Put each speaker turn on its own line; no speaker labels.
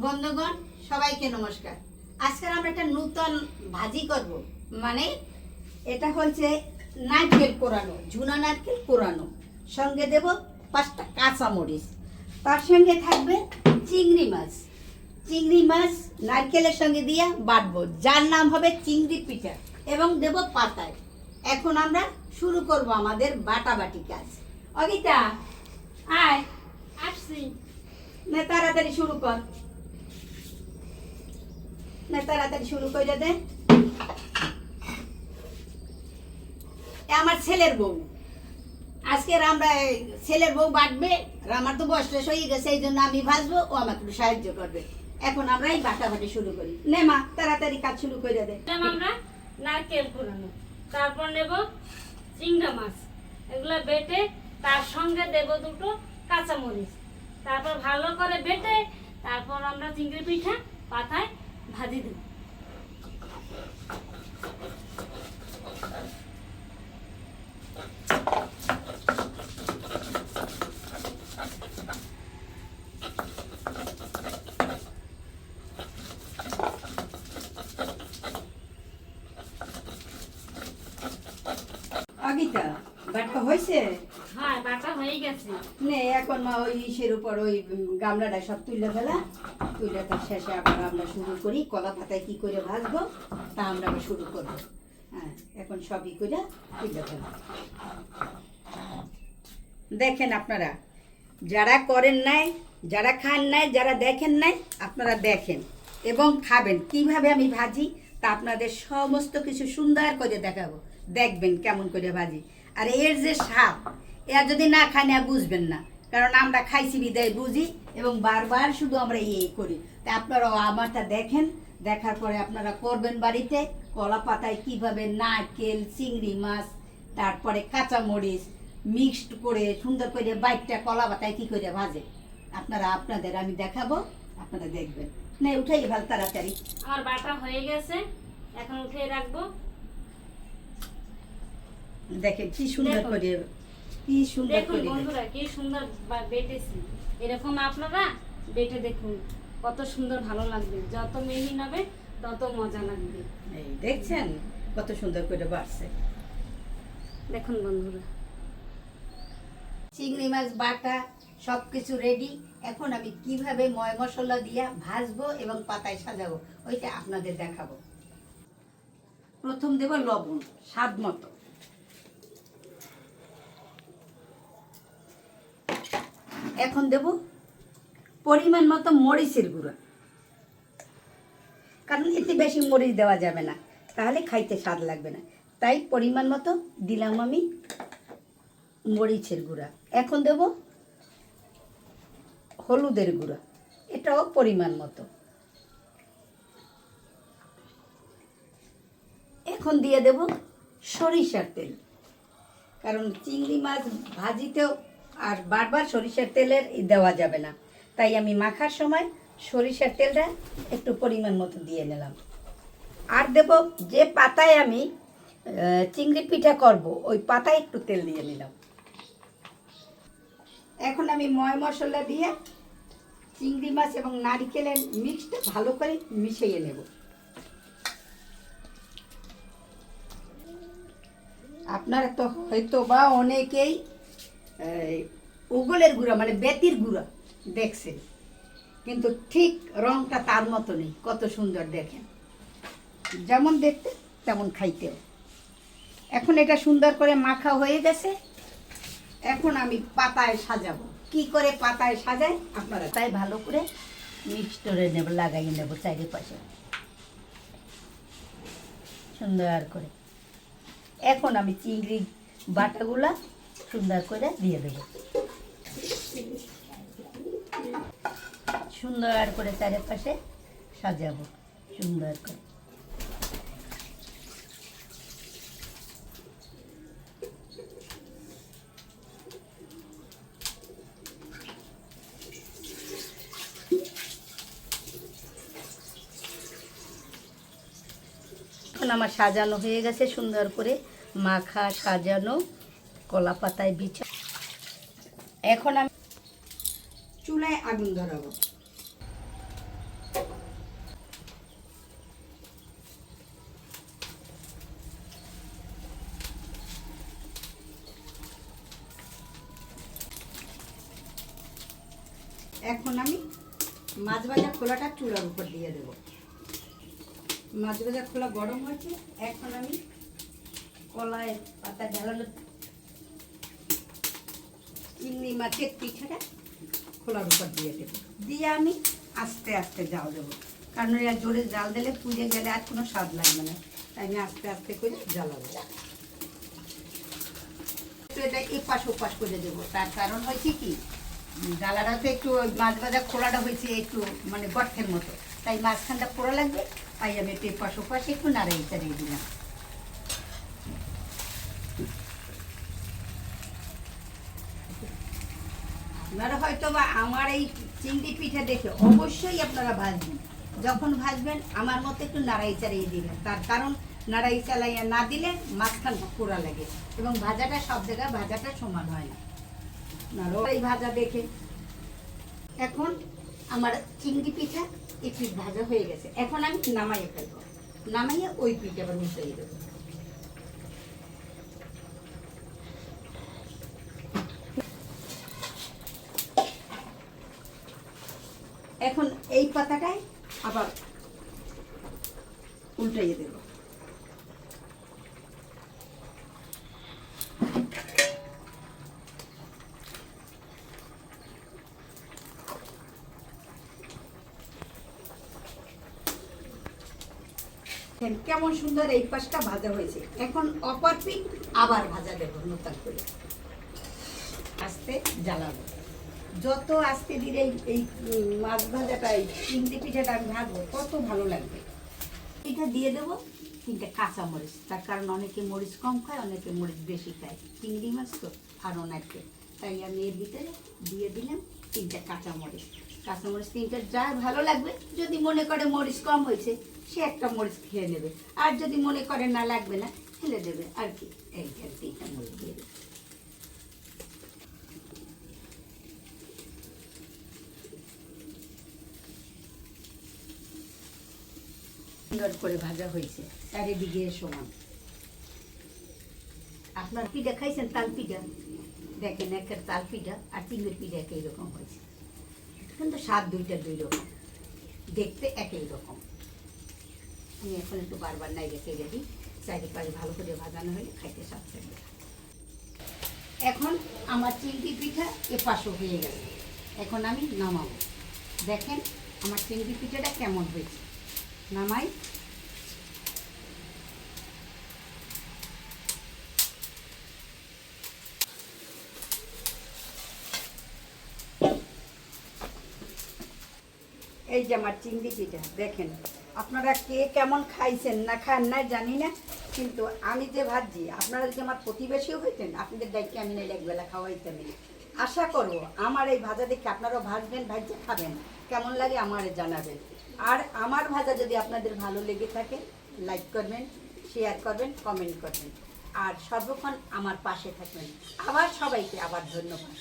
বন্ধুগণ সবাইকে নমস্কার। আজকে আমরা একটা নতুন ভাজি করব। মানে এটা হচ্ছে নারকেল কোরানো, ঝুনা নারকেল কোরানো, সঙ্গে দেব 5টা কাঁচা মরিচ, তার সঙ্গে থাকবে চিংড়ি মাছ। চিংড়ি মাছ নারকেলের সঙ্গে দিয়ে বাটবো, যার নাম হবে চিংড়ি পিঠা, এবং দেব পাতায়। এখন আমরা শুরু করব আমাদের বাটাবাটি কাজ। অগিতা আয়,
আসছি।
না তাড়াতাড়ি শুরু কর, না তাড়াতাড়ি শুরু করে দে। আমার ছেলের বউ, আজকে আমরা ছেলের বউ বাটবে। আমার তো বয়স টয়স হয়ে গেছে, এই জন্য আমি ভাজবো, ও আমাকে একটু সাহায্য করবে। এখন আমরা এই বাটাবাটি শুরু করি। নে মা তাড়াতাড়ি কাজ শুরু করে দে।
আমরা নারকেল কোরানো, তারপর নেব চিংড়া মাছ, এগুলো বেটে তার সঙ্গে দেব 2টো কাঁচামরিচ, তারপর ভালো করে বেটে তারপর আমরা চিংড়ি পিঠা পাতায় ভাজি দেব।
অগিতা বাটা হয়েছে?
হ্যাঁ, বাটা হয়ে গেছে।
নে এখন মা ওই ইসের উপর ওই গামলাটা সব তুলে ফেলা, তুলে তার শেষে আবার আমরা শুরু করি। কলা পাতায় কি করে ভাজবো তা আমরা আবার শুরু করবো। হ্যাঁ, এখন সবই করে তুলে ফেলা। দেখেন আপনারা যারা করেন নাই, যারা খান নাই, যারা দেখেন নাই, আপনারা দেখেন এবং খাবেন কিভাবে আমি ভাজি, তা আপনাদের সমস্ত কিছু সুন্দর করে দেখাবো। দেখবেন কেমন করে ভাজি। আর এর যে স্বাদ, এর যদি না খান বুঝবেন না, কারণ আমরা খাইছি বিদায় বুঝি এবং বারবার শুধু আমরা করি। তা আপনারাও আমারটা দেখেন, দেখার পরে আপনারা করবেন বাড়িতে। কলা পাতায় কিভাবে নারকেল, চিংড়ি মাছ, তারপরে কাঁচামরিচ মিক্সড করে সুন্দর করে বাইকটা কলা পাতায় কি করে ভাজে, আপনারা আপনাদের আমি দেখাবো, আপনারা দেখবেন। না উঠাই ভাল তাড়াতাড়ি।
আমার বাটা হয়ে গেছে, এখন উঠিয়ে রাখবো।
দেখেন কি সুন্দর করে, কি সুন্দর
দেখুন
করে।
বন্ধুরা, কি সুন্দর বেটেছি। এরকম আপনারা বেটে দেখুন, কত সুন্দর ভালো লাগবে। যত মিহি হবে তত মজা লাগবে।
এই দেখছেন কত সুন্দর করে বাড়ছে।
দেখুন বন্ধুরা,
চিংড়ি মাছ বাটা সবকিছু রেডি। এখন আমি কিভাবে ময় মশলা দিয়া ভাজবো এবং পাতায় সাজাবো ওইটা আপনাদের দেখাবো। প্রথম দেব লবণ স্বাদ মতো, এখন দেব পরিমাণ মতো মরিচের গুঁড়া, কারণ এতে বেশি মরিচ দেওয়া যাবে না, তাহলে খাইতে স্বাদ লাগবে না। তাই পরিমাণ মতো দিলাম আমি মরিচের গুঁড়া। এখন দেব হলুদের গুঁড়া, এটাও পরিমাণ মতো। এখন দিয়ে দেব সরিষার তেল, কারণ চিংড়ি মাছ ভাজিতেও আর বারবার সরিষার তেলের দেওয়া যাবে না, তাই আমি মাখার সময় সরিষার তেলটা একটু পরিমাণ মতো দিয়ে নিলাম। আর দেব যে পাতায় আমি চিংড়ি পিঠা করব, ওই পাতায় একটু তেল দিয়ে নিলাম। এখন আমি ময় মশলা দিয়ে চিংড়ি মাছ এবং নারকেলের মিক্সটা ভালো করে মিশিয়ে নেব। আপনারা তো হয়তো বা অনেকেই উগলের গুঁড়া মানে বেতির গুঁড়া দেখছেন, কিন্তু ঠিক রংটা তার মতো নেই। কত সুন্দর দেখেন, যেমন দেখতে তেমন খাইতেও। এখন এটা সুন্দর করে মাখা হয়ে গেছে। এখন আমি পাতায় সাজাবো। কি করে পাতায় সাজাই আপনারা তাই ভালো করে মিক্স করে নেব, লাগাই নেব চারিপাশে সুন্দর করে। এখন আমি চিংড়ি বাটাগুলা সুন্দর করে দিয়ে দেব, সুন্দর করে চারিপাশে সাজাবো সুন্দর করে। আমার সাজানো হয়ে গেছে, সুন্দর করে মাখা সাজানো কলা পাতায় বিছা। এখন আমি চুলায় আগুন ধরাবো। এখন আমি মাছ ভাজা খোলাটা চুলার উপর দিয়ে দেব। মাছ ভাজা খোলা গরম হয়েছে, এখন আমি কলায় পাতা ঢালানো চিংড়ি মাছের পিঠাটা খোলার উপর দিয়ে দেবো। দিয়ে আমি আস্তে আস্তে জাল দেবো, কারণ এরা জোরে জাল দিলে পুড়ে গেলে আর কোনো স্বাদ লাগবে না, তাই আমি আস্তে আস্তে করে জ্বালাবো। তো এটা এপাশ ওপাশ করে দেবো, তার কারণ হয়েছে কি, জ্বালাটা তো একটু মাছ ভাজা খোলাটা হয়েছে একটু মানে গর্তের মতো, তাই মাঝখানটা পোড়া লাগবে, তাই আমি একটু এপাশ ওপাশ একটু নাড়িয়ে চাড়িয়ে দিলাম। আপনারা হয়তো বা আমার এই চিংড়ি পিঠা দেখে অবশ্যই আপনারা ভাজবেন, যখন ভাজবেন আমার মতো একটু নাড়াই চাড়িয়ে দিবেন, তার কারণ নাড়াই চালাইয়া না দিলে মাঝখানটা পোড়া লাগে এবং ভাজাটা সব জায়গায় ভাজাটা সমান হয় না। এই ভাজা দেখে এখন আমার চিংড়ি পিঠা এই পিঠ ভাজা হয়ে গেছে, এখন আমি নামাইয়ে ফেলবো, নামাইয়ে ওই পিঠ আবার মিশিয়ে দেবো। এখন এই পাতাটায় আবার উল্টাইয়ে দেব। কেমন সুন্দর এই পাশটা ভাজা হয়েছে, এখন অপর পিঠ আবার ভাজা দেবো নতুন করে, আস্তে জ্বালাবো। যত আস্তে ধীরে এই মাছ ভাজাটা এই চিংড়ি পিঠাটা আমি ভাজবো কত ভালো লাগবে। পিঠা দিয়ে দেবো 3টে কাঁচা মরিচ, তার কারণ অনেকে মরিচ কম খায়, অনেকে মরিচ বেশি খায়, চিংড়ি মাছ তো আর অনেকে, তাই আমি এর ভিতরে দিয়ে দিলাম 3টে কাঁচা মরিচ। কাঁচা মরিচ 3টে যার ভালো লাগবে, যদি মনে করে মরিচ কম হয়েছে সে একটা মরিচ খেয়ে নেবে, আর যদি মনে করে না লাগবে না ফেলে দেবে আর কি। এই 3টে মরিচ দিয়ে দেবে। সুন্দর করে ভাজা হয়েছে, চারিদিকে সমান। আপনার পিঠা খাইছেন তাল পিঠা, দেখেন একের তাল পিঠা আর চিংড়ির পিঠা একই রকম হয়েছে, কিন্তু স্বাদ দুইটা দুই রকম, দেখতে একই রকম। আমি এখন একটু বারবার নাই রেখে গেছি, চারিপাশে ভালো করে ভাজানো হলে খাইতে স্বাদ থাকবে। এখন আমার চিংড়ি পিঠা এপাশও হয়ে গেছে, এখন আমি নামাবো। দেখেন আমার চিংড়ি পিঠাটা কেমন হয়েছে, নামাই। এই যে আমার চিংড়ি পিঠা দেখেন, আপনারা কে কেমন খাইছেন না খান না জানি না, কিন্তু আমি যে ভাজি আপনারা যদি আমার প্রতিবেশীও হইতেন আপনাদের দায়িত্বে আমি নাইলে একবেলা খাওয়াইতাম। আশা করবো আমার এই ভাজা দেখে আপনারাও ভাজবেন, ভাজতে খাবেন, কেমন লাগে আমার জানাবেন। আর আমার ভাজা যদি আপনাদের ভালো লেগে থাকে লাইক করবেন, শেয়ার করবেন, কমেন্ট করবেন, আর সর্বক্ষণ আমার পাশে থাকবেন। আবার সবাইকে আবার ধন্যবাদ।